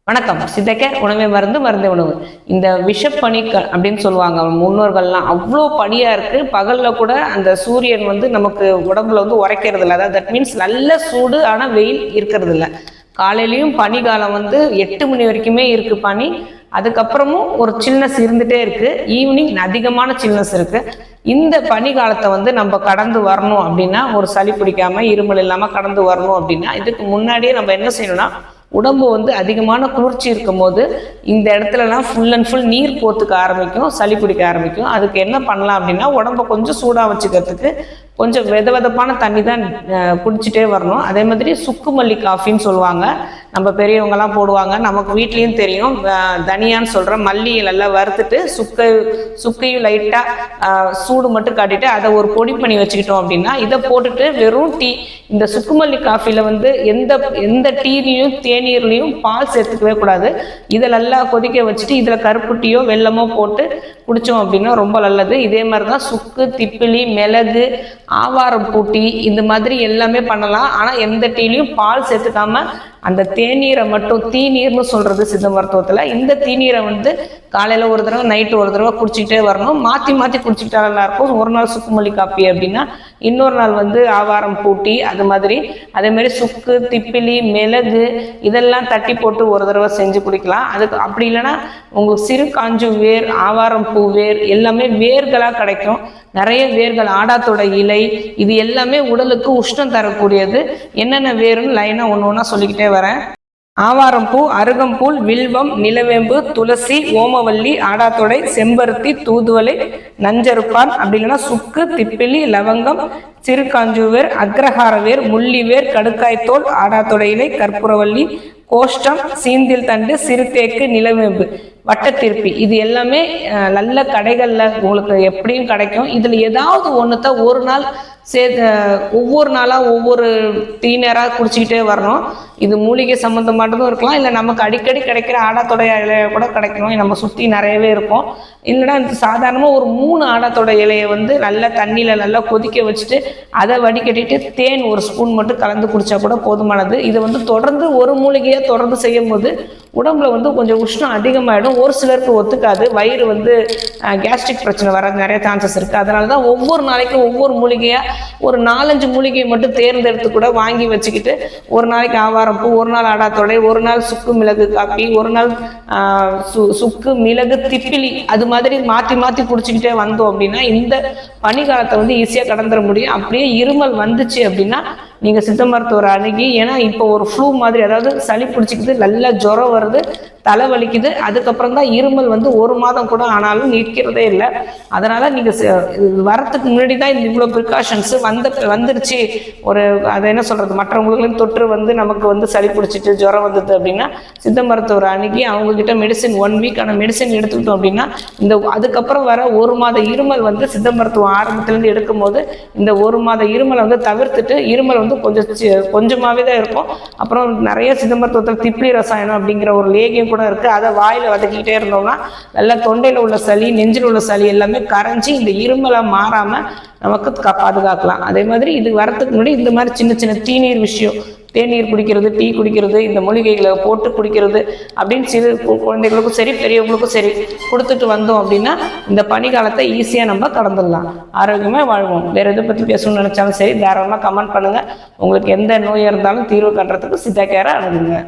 வணக்கம். சித்தக்கேர் உணவே மருந்து மருந்தே உணவு. இந்த விஷப்பனி அப்படின்னு சொல்லுவாங்க முன்னோர்கள்லாம். அவ்வளோ பனியாக இருக்குது. பகலில் கூட அந்த சூரியன் வந்து நமக்கு உடம்புல வந்து உரைக்கிறது இல்லை. அதாவது தட் மீன்ஸ் நல்ல சூடு, ஆனால் வெயில் இருக்கிறது இல்லை. காலையிலையும் பனி காலம் வந்து 8 மணி வரைக்குமே இருக்குது பனி. அதுக்கப்புறமும் ஒரு சில்னஸ் இருந்துகிட்டே இருக்குது. ஈவினிங் அதிகமான சில்னஸ் இருக்குது. இந்த பனி காலத்தை வந்து நம்ம கடந்து வரணும் அப்படின்னா, ஒரு சளி பிடிக்காமல் இருமல் இல்லாமல் கடந்து வரணும் அப்படின்னா, இதுக்கு முன்னாடியே நம்ம என்ன செய்யணும்னா, உடம்பு வந்து அதிகமான குளிர்ச்சி இருக்கும் போது இந்த இடத்துலலாம் ஃபுல் அண்ட் ஃபுல் நீர் போத்துக்க ஆரம்பிக்கும், சளி பிடிக்க ஆரம்பிக்கும். அதுக்கு என்ன பண்ணலாம் அப்படின்னா, உடம்பை கொஞ்சம் சூடாக வச்சுக்கிறதுக்கு கொஞ்சம் வெதவெதப்பான தண்ணி தான் குடிச்சிட்டே வரணும். அதே மாதிரி சுக்கு மல்லி காஃபின்னு சொல்லுவாங்க, நம்ம பெரியவங்கெல்லாம் போடுவாங்க. நமக்கு வீட்லேயும் தெரியும். தனியான்னு சொல்கிற மல்லியை நல்லா வறுத்துட்டு சுக்கையும் லைட்டாக சூடு மட்டும் காட்டிட்டு அதை ஒரு பொடி பண்ணி வச்சுக்கிட்டோம் அப்படின்னா, இதை போட்டுட்டு வெறும் டீ, இந்த சுக்குமல்லி காஃபியில் வந்து எந்த டீலையும் தேநீர்லையும் பால் சேர்த்துக்கவே கூடாது. இதை நல்லா கொதிக்க வச்சுட்டு இதில் கருப்பு டீயோ வெல்லமோ போட்டு குடித்தோம் அப்படின்னா ரொம்ப நல்லது. இதே மாதிரி தான் சுக்கு, திப்பிலி, மிளகு, ஆவாரம் பூட்டி இந்த மாதிரி எல்லாமே பண்ணலாம். ஆனால் எந்த டீலையும் பால் சேர்த்துக்காம அந்த தேநீரை மட்டும், தீநீர்னு சொல்கிறது சித்த மருத்துவத்தில், இந்த தீநீரை வந்து காலையில் ஒரு தடவை நைட்டு ஒரு தடவை குடிச்சிக்கிட்டே வரணும். மாற்றி மாற்றி குடிச்சிக்கிட்டா நல்லாயிருக்கும். ஒரு நாள் சுக்குமல்லி காப்பி அப்படின்னா இன்னொரு நாள் வந்து ஆவாரம் பூட்டி அது மாதிரி. அதேமாதிரி சுக்கு, திப்பிலி, மிளகு இதெல்லாம் தட்டி போட்டு ஒரு தடவை செஞ்சு குடிக்கலாம். அதுக்கு அப்படி இல்லைன்னா உங்களுக்கு சிறு காஞ்சு வேர், ஆவாரம் பூ வேர் எல்லாமே வேர்களாக கிடைக்கும். நிறைய வேர்கள், ஆடாத்தோட இலை, இது எல்லாமே உடலுக்கு உஷ்ணம் தரக்கூடியது. என்னென்ன வேருன்னு லைனாக ஒன்று ஒன்றா சொல்லிக்கிட்டே வரேன். ஆவாரம்பூ, அருகம்பூல், வில்வம், நிலவேம்பு, துளசி, ஓமவல்லி, ஆடாத்தொடை, செம்பருத்தி, தூதுவளை, நஞ்சருப்பான், அப்படி இல்லைன்னா சுக்கு, திப்பிலி, லவங்கம், சிறுகாஞ்சூவேர், அக்ரஹாரவேர், முள்ளிவேர், கடுக்காய்த்தோல், ஆடாத்தொடை இலை, கற்பூரவல்லி, கோஷ்டம், சீந்தில் தண்டு, சிறுதேக்கு, நிலவேம்பு, வட்டத்திருப்பி, இது எல்லாமே நல்ல கடைகளில் உங்களுக்கு எப்படியும் கிடைக்கும். இதில் ஏதாவது ஒன்றுத்த ஒரு நாள் ஒவ்வொரு நாளாக ஒவ்வொரு டீனராக குடிச்சிக்கிட்டே வரணும். இது மூலிகை சம்மந்தமானதும் இருக்கலாம், இல்லை நமக்கு அடிக்கடி கிடைக்கிற ஆடாத்தொடை இலையை கூட கிடைக்கணும். நம்ம சுற்றி நிறையவே இருக்கும். இல்லைன்னா இது சாதாரணமாக ஒரு 3 ஆடாத்தொடை இலையை வந்து நல்லா தண்ணியில் நல்லா கொதிக்க வச்சுட்டு அதை வடிகட்டிட்டு தேன் ஒரு ஸ்பூன் மட்டும் கலந்து குடித்தா கூட போதுமானது. இதை வந்து தொடர்ந்து ஒரு மூலிகையாக தொடர்ந்து செய்யும் போது உடம்புல வந்து கொஞ்சம் உஷ்ணம் அதிகமாகிடும். ஒரு சிலருக்கு ஒத்துக்காது. வயிறு வந்து கேஸ்ட்ரிக் பிரச்சனை வர நிறைய சான்சஸ் இருக்குது. அதனால தான் ஒவ்வொரு நாளைக்கும் ஒவ்வொரு மூலிகையாக ஒரு 4-5 மூலிகையை மட்டும் தேர்ந்தெடுத்து கூட வாங்கி வச்சுக்கிட்டு, ஒரு நாளைக்கு ஆவாரம்பூ, ஒரு நாள் ஆடாத்தொடை, ஒரு நாள் சுக்கு மிளகு காப்பி, ஒரு நாள் சுக்கு மிளகு திப்பிலி, அது மாதிரி மாற்றி மாற்றி குடிச்சிக்கிட்டே வந்தோம் அப்படின்னா இந்த பனிக்காலத்தை வந்து ஈஸியாக கடந்துட முடியும். அப்படியே இருமல் வந்துச்சு அப்படின்னா நீங்கள் சித்த மருத்துவரை அணுகி, ஏன்னா இப்போ ஒரு ஃப்ளூ மாதிரி, அதாவது சளி பிடிச்சிக்குது, நல்லா ஜுரம் வருது, தலை வலிக்குது, அதுக்கப்புறம் தான் இருமல் வந்து 1 மாதம் கூட ஆனாலும் நிற்கிறதே இல்லை. அதனால் நீங்கள் வரத்துக்கு முன்னாடி தான் இந்த இவ்வளோ ப்ரிகாஷன்ஸு வந்துருச்சு. ஒரு அதை என்ன சொல்கிறது, மற்றவங்களுக்கும் தொற்று வந்து நமக்கு வந்து சளி பிடிச்சிட்டு ஜுரம் வந்தது அப்படின்னா சித்த மருத்துவரை அணுகி அவங்கக்கிட்ட மெடிசின் 1 வீக்கான மெடிசின் எடுத்துக்கிட்டோம் அப்படின்னா அதுக்கப்புறம் வர 1 மாத இருமல் வந்து சித்த மருத்துவம் ஆரம்பத்துலேருந்து எடுக்கும் போது இந்த 1 மாத இருமலை வந்து தவிர்த்துட்டு, இருமல் வந்து கொஞ்சமாகவே தான் இருக்கும். அப்புறம் நிறைய சித்த மருத்துவத்தில் திப்பிலி ரசாயனம் அப்படிங்கிற ஒரு லேகியம் கூட இருக்குது. அதை வாயில் வதக்கிக்கிட்டே இருந்தோம்னா நல்லா தொண்டையில் உள்ள சளி, நெஞ்சில் உள்ள சளி எல்லாமே கரைஞ்சி இந்த இருமலை மாறாமல் நமக்கு பாதுகாக்கலாம். அதே மாதிரி இது வரத்துக்கு முன்னாடி இந்த மாதிரி சின்ன சின்ன தீநீர் விஷயம், தேநீர் குடிக்கிறது, டீ குடிக்கிறது, இந்த மூலிகைகளை போட்டு குடிக்கிறது அப்படின்னு சிறு குழந்தைகளுக்கும் சரி பெரியவங்களுக்கும் சரி கொடுத்துட்டு வந்தோம் அப்படின்னா இந்த பனிக்காலத்தை ஈஸியாக நம்ம கடந்துடலாம். ஆரோக்கியமாக வாழ்வோம். வேறு எதை பற்றி பேசணும்னு நினச்சாலும் சரி தாராளமாக கமெண்ட் பண்ணுங்கள். உங்களுக்கு எந்த நோயாக இருந்தாலும் தீர்வு கட்டுறதுக்கு சித்தா கேரை அணுகுங்க.